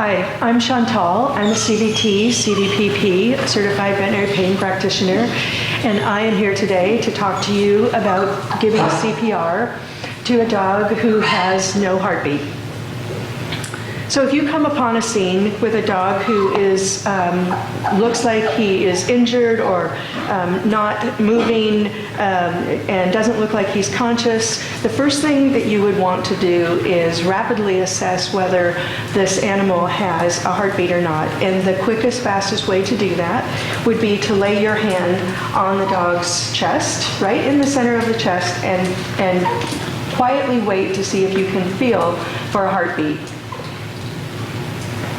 Hi, I'm Chantal. I'm a CVT, CVPP, Certified Veterinary Pain Practitioner, and I am here today to talk to you about giving CPR to a dog who has no heartbeat. So if you come upon a scene with a dog who is looks like he is injured or not moving and doesn't look like he's conscious, the first thing that you would want to do is rapidly assess whether this animal has a heartbeat or not. And the quickest, fastest way to do that would be to lay your hand on the dog's chest, right in the center of the chest, and quietly wait to see if you can feel for a heartbeat.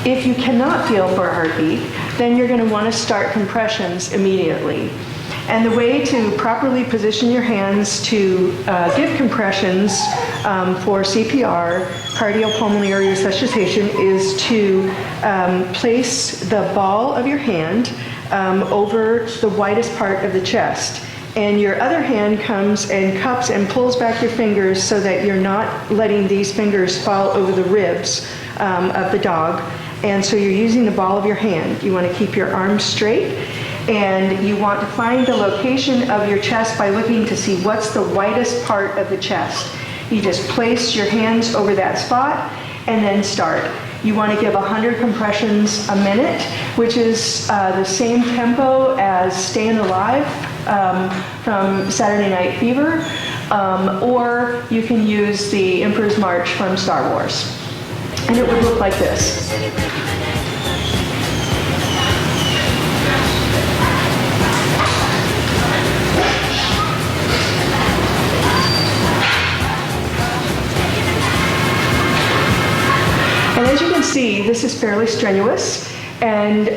If you cannot feel for a heartbeat, then you're going to want to start compressions immediately. And the way to properly position your hands to give compressions for CPR, cardiopulmonary resuscitation, is to place the ball of your hand over the widest part of the chest. And your other hand comes and cups and pulls back your fingers so that you're not letting these fingers fall over the ribs of the dog. And so you're using the ball of your hand. You want to keep your arms straight, and you want to find the location of your chest by looking to see what's the widest part of the chest. You just place your hands over that spot and then start. You want to give 100 compressions a minute, which is the same tempo as Staying Alive from Saturday Night Fever, or you can use the Emperor's March from Star Wars. And it would look like this. And as you can see, this is fairly strenuous, and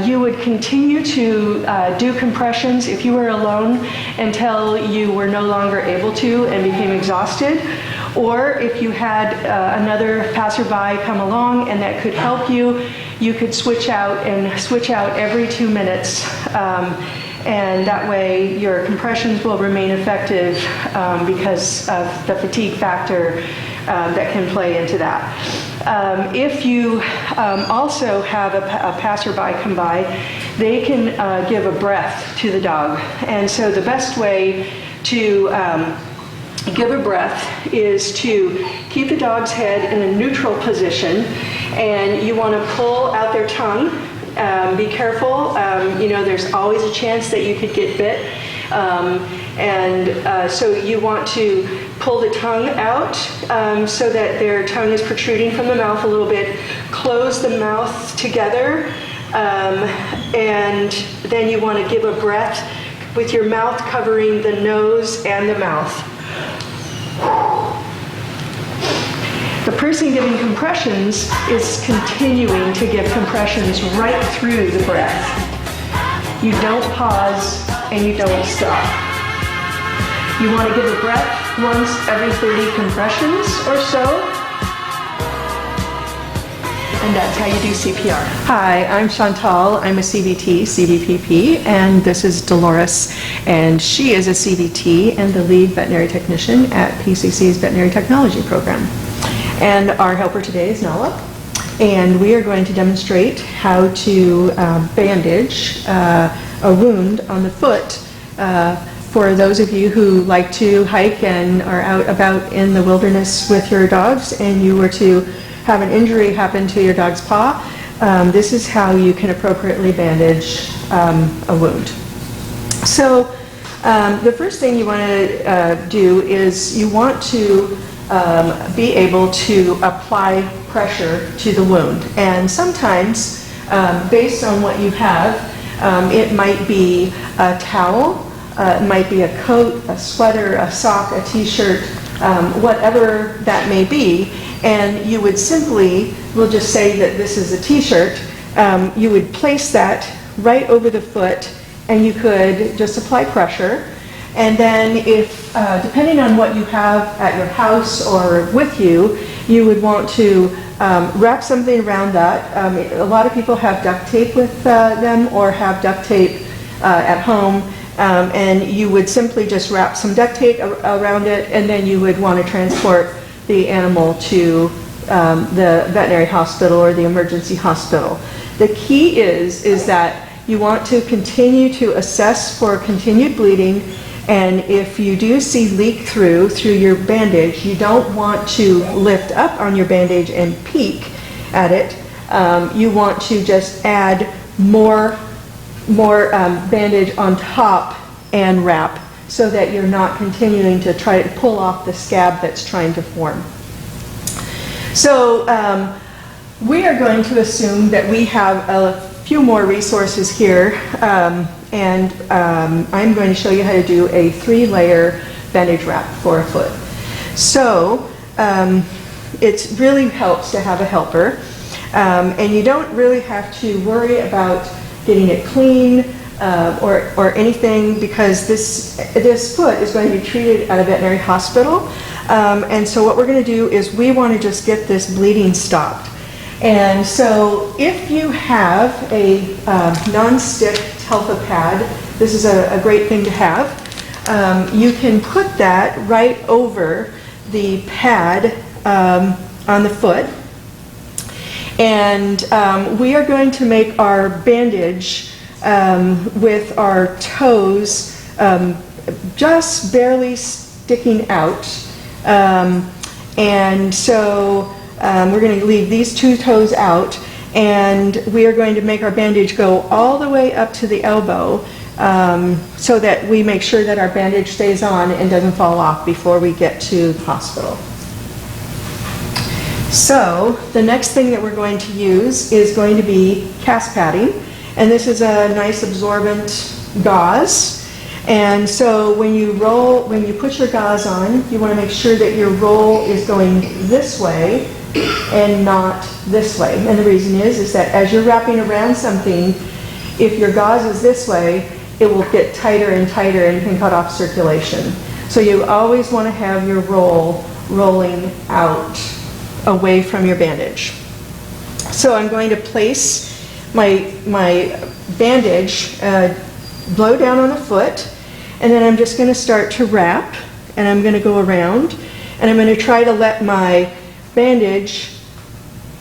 you would continue to do compressions if you were alone until you were no longer able to and became exhausted. Or if you had another passerby come along and that could help you, you could switch out every 2 minutes. And that way your compressions will remain effective because of the fatigue factor that can play into that. If you also have a passerby come by, they can give a breath to the dog. And so the best way to give a breath is to keep the dog's head in a neutral position, and you want to pull out their tongue. Be careful. There's always a chance that you could get bit. So you want to pull the tongue out so that their tongue is protruding from the mouth a little bit. Close the mouth together, and then you want to give a breath with your mouth covering the nose and the mouth. The person giving compressions is continuing to give compressions right through the breath. You don't pause and you don't stop. You want to give a breath once every 30 compressions or so. And that's how you do CPR. Hi, I'm Chantal. I'm a CVT, CVPP, and this is Dolores. And she is a CVT and the lead veterinary technician at PCC's Veterinary Technology Program. And our helper today is Nala. And we are going to demonstrate how to bandage a wound on the foot for those of you who like to hike and are out about in the wilderness with your dogs, and you were to have an injury happen to your dog's paw. This is how you can appropriately bandage a wound. So the first thing you want to do is you want to be able to apply pressure to the wound. And sometimes, based on what you have, it might be a towel, it might be a coat, a sweater, a sock, a t-shirt, whatever that may be. And you would simply, we'll just say that this is a t-shirt, you would place that right over the foot, and you could just apply pressure. And then if, depending on what you have at your house or with you, you would want to wrap something around that. A lot of people have duct tape with them or have duct tape at home. And you would simply just wrap some duct tape around it, and then you would want to transport the animal to the veterinary hospital or the emergency hospital. The key is that you want to continue to assess for continued bleeding, and if you do see leak through your bandage, you don't want to lift up on your bandage and peek at it. You want to just add more bandage on top and wrap, so that you're not continuing to try to pull off the scab that's trying to form. So we are going to assume that we have a few more resources here, and I'm going to show you how to do a 3-layer bandage wrap for a foot. So it really helps to have a helper, and you don't really have to worry about getting it clean or anything, because this foot is going to be treated at a veterinary hospital. And so what we're going to do is we want to just get this bleeding stopped. And so if you have a non-stick Telfa pad, this is a great thing to have. You can put that right over the pad on the foot. And we are going to make our bandage with our toes just barely sticking out. And so we're going to leave these 2 toes out, and we are going to make our bandage go all the way up to the elbow, so that we make sure that our bandage stays on and doesn't fall off before we get to the hospital. So the next thing that we're going to use is going to be cast padding, and this is a nice absorbent gauze. And so when you put your gauze on, you want to make sure that your roll is going this way and not this way. And the reason is that as you're wrapping around something, if your gauze is this way, it will get tighter and tighter and can cut off circulation. So you always want to have your roll rolling out away from your bandage. So I'm going to place my bandage low down on the foot, and then I'm just going to start to wrap, and I'm going to go around, and I'm going to try to let my bandage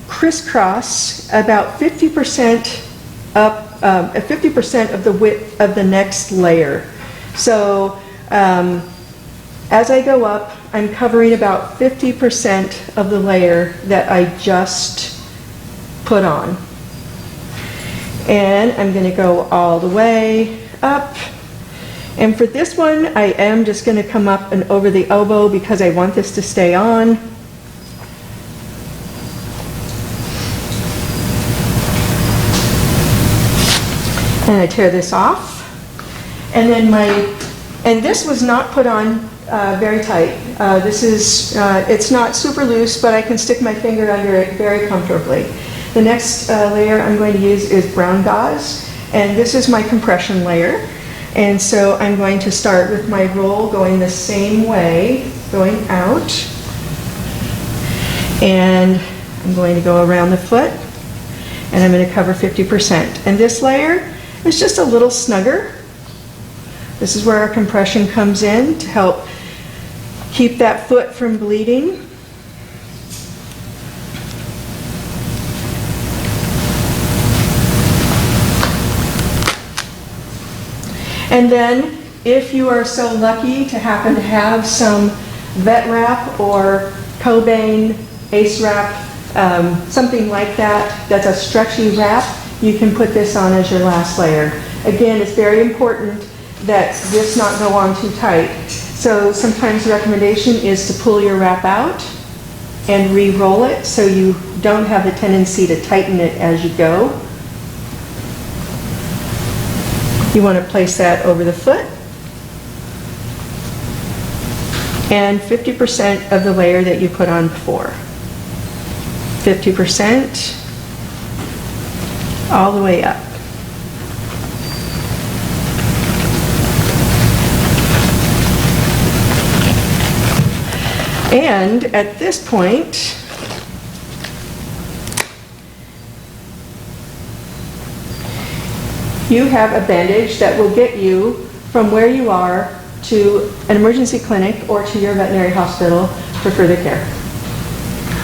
crisscross about 50% up, 50% of the width of the next layer. So as I go up, I'm covering about 50% of the layer that I just put on. And I'm going to go all the way up. And for this one, I am just going to come up and over the elbow because I want this to stay on. And I tear this off. And then and this was not put on very tight. This is, it's not super loose, but I can stick my finger under it very comfortably. The next layer I'm going to use is brown gauze, and this is my compression layer. And so I'm going to start with my roll going the same way, going out. And I'm going to go around the foot, and I'm going to cover 50%. And this layer is just a little snugger. This is where our compression comes in to help keep that foot from bleeding. And then, if you are so lucky to happen to have some vet wrap or Cobain, Ace wrap, something like that, that's a stretchy wrap, you can put this on as your last layer. Again, it's very important that this not go on too tight. So sometimes the recommendation is to pull your wrap out and re-roll it so you don't have the tendency to tighten it as you go. You want to place that over the foot, and 50% of the layer that you put on before. 50% all the way up. And at this point, you have a bandage that will get you from where you are to an emergency clinic or to your veterinary hospital for further care.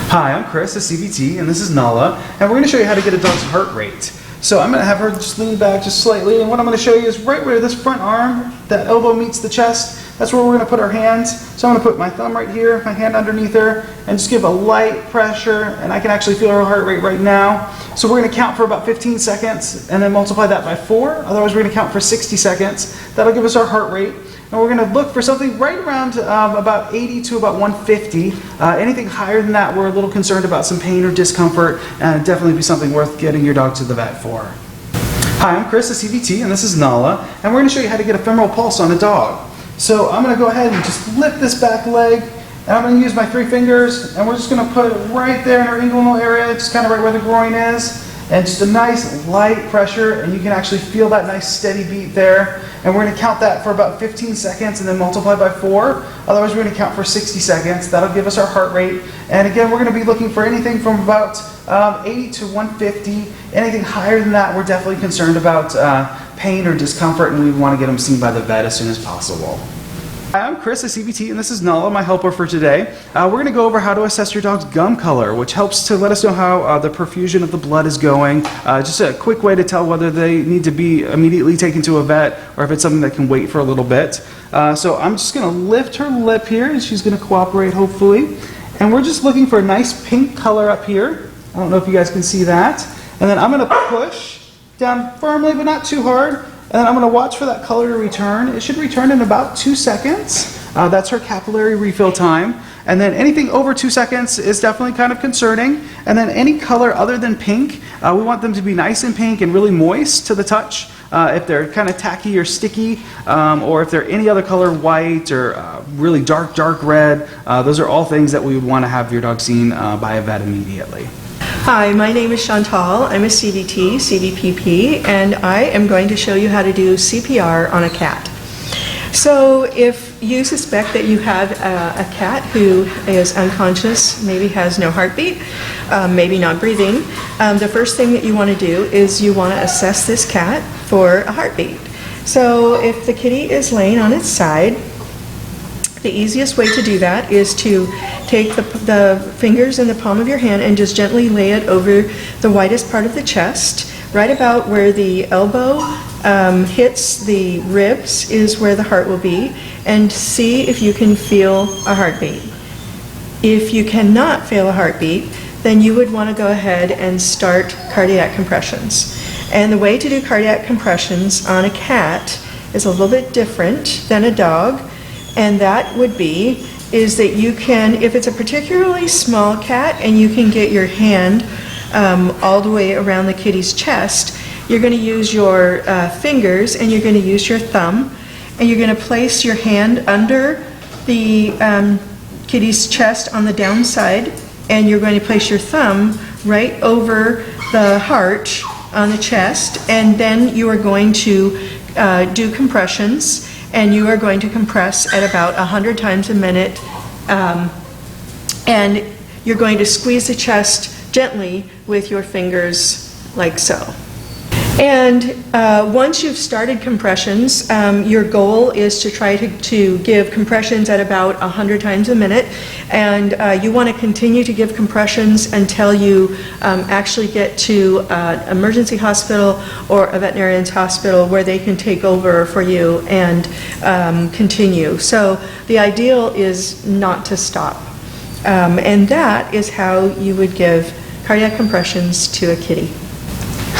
Hi, I'm Chris, a CVT, and this is Nala, and we're going to show you how to get a dog's heart rate. So I'm going to have her just lean back just slightly, and what I'm going to show you is right where this front arm, that elbow meets the chest, that's where we're going to put our hands. So I'm going to put my thumb right here, my hand underneath her, and just give a light pressure, and I can actually feel her heart rate right now. So we're going to count for about 15 seconds, and then multiply that by 4, otherwise we're going to count for 60 seconds. That'll give us our heart rate. And we're going to look for something right around about 80 to about 150. Anything higher than that, we're a little concerned about some pain or discomfort, and definitely be something worth getting your dog to the vet for. Hi, I'm Chris, a CVT, and this is Nala, and we're going to show you how to get a femoral pulse on a dog. So I'm going to go ahead and just lift this back leg, and I'm going to use my 3 fingers, and we're just going to put it right there in our inguinal area, just kind of right where the groin is. And just a nice light pressure, and you can actually feel that nice steady beat there. And we're going to count that for about 15 seconds and then multiply by 4. Otherwise we're going to count for 60 seconds. That'll give us our heart rate. And again, we're going to be looking for anything from about 80 to 150. Anything higher than that, we're definitely concerned about pain or discomfort, and we want to get them seen by the vet as soon as possible. Hi, I'm Chris, a CVT, and this is Nala, my helper for today. We're going to go over how to assess your dog's gum color, which helps to let us know how the perfusion of the blood is going. Just a quick way to tell whether they need to be immediately taken to a vet or if it's something that can wait for a little bit. So I'm just going to lift her lip here, and she's going to cooperate, hopefully. And we're just looking for a nice pink color up here. I don't know if you guys can see that. And then I'm going to push down firmly, but not too hard. And then I'm going to watch for that color to return. It should return in about 2 seconds. That's her capillary refill time. And then anything over 2 seconds is definitely kind of concerning. And then any color other than pink, we want them to be nice and pink and really moist to the touch. If they're kind of tacky or sticky, or if they're any other color, white or really dark red, those are all things that we would want to have your dog seen by a vet immediately. Hi, my name is Chantal. I'm a CVT, CVPP, and I am going to show you how to do CPR on a cat. So if you suspect that you have a cat who is unconscious, maybe has no heartbeat, maybe not breathing, the first thing that you want to do is you want to assess this cat for a heartbeat. So if the kitty is laying on its side, the easiest way to do that is to take the fingers in the palm of your hand and just gently lay it over the widest part of the chest. Right about where the elbow hits the ribs is where the heart will be, and see if you can feel a heartbeat. If you cannot feel a heartbeat, then you would want to go ahead and start cardiac compressions. And the way to do cardiac compressions on a cat is a little bit different than a dog. And that would be, is that you can, if it's a particularly small cat and you can get your hand all the way around the kitty's chest, you're going to use your fingers and you're going to use your thumb, and you're going to place your hand under the kitty's chest on the downside, and you're going to place your thumb right over the heart on the chest, and then you are going to do compressions. And you are going to compress at about 100 times a minute, and you're going to squeeze the chest gently with your fingers like so. And once you've started compressions, your goal is to try to give compressions at about 100 times a minute, and you want to continue to give compressions until you actually get to an emergency hospital or a veterinarian's hospital where they can take over for you and continue. So the ideal is not to stop. And that is how you would give cardiac compressions to a kitty.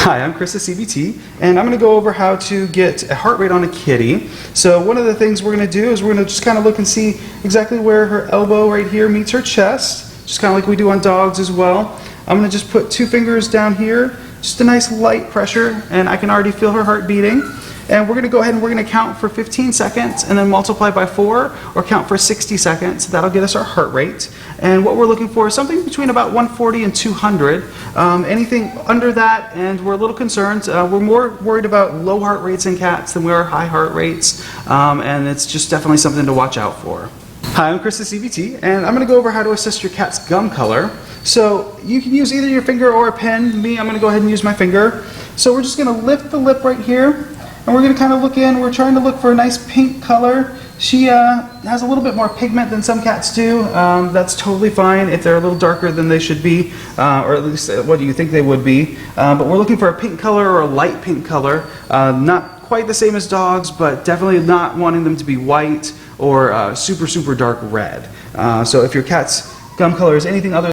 Hi, I'm Chris, a CVT, and I'm going to go over how to get a heart rate on a kitty. So one of the things we're going to do is we're going to just kind of look and see exactly where her elbow right here meets her chest, just kind of like we do on dogs as well. I'm going to just put 2 fingers down here, just a nice light pressure, and I can already feel her heart beating. And we're going to go ahead and we're going to count for 15 seconds and then multiply by 4, or count for 60 seconds. That'll get us our heart rate. And what we're looking for is something between about 140 and 200. Anything under that, and we're a little concerned. We're more worried about low heart rates in cats than we are high heart rates. And it's just definitely something to watch out for. Hi, I'm Chris, the CVT, and I'm going to go over how to assess your cat's gum color. So you can use either your finger or a pen. Me, I'm going to go ahead and use my finger. So we're just going to lift the lip right here. and we're going to kind of look in. We're trying to look for a nice pink color. She has a little bit more pigment than some cats do. That's totally fine if they're a little darker than they should be, or at least what do you think they would be. But we're looking for a pink color or a light pink color. Not quite the same as dogs, but definitely not wanting them to be white or super, super dark red. So if your cat's gum color is anything other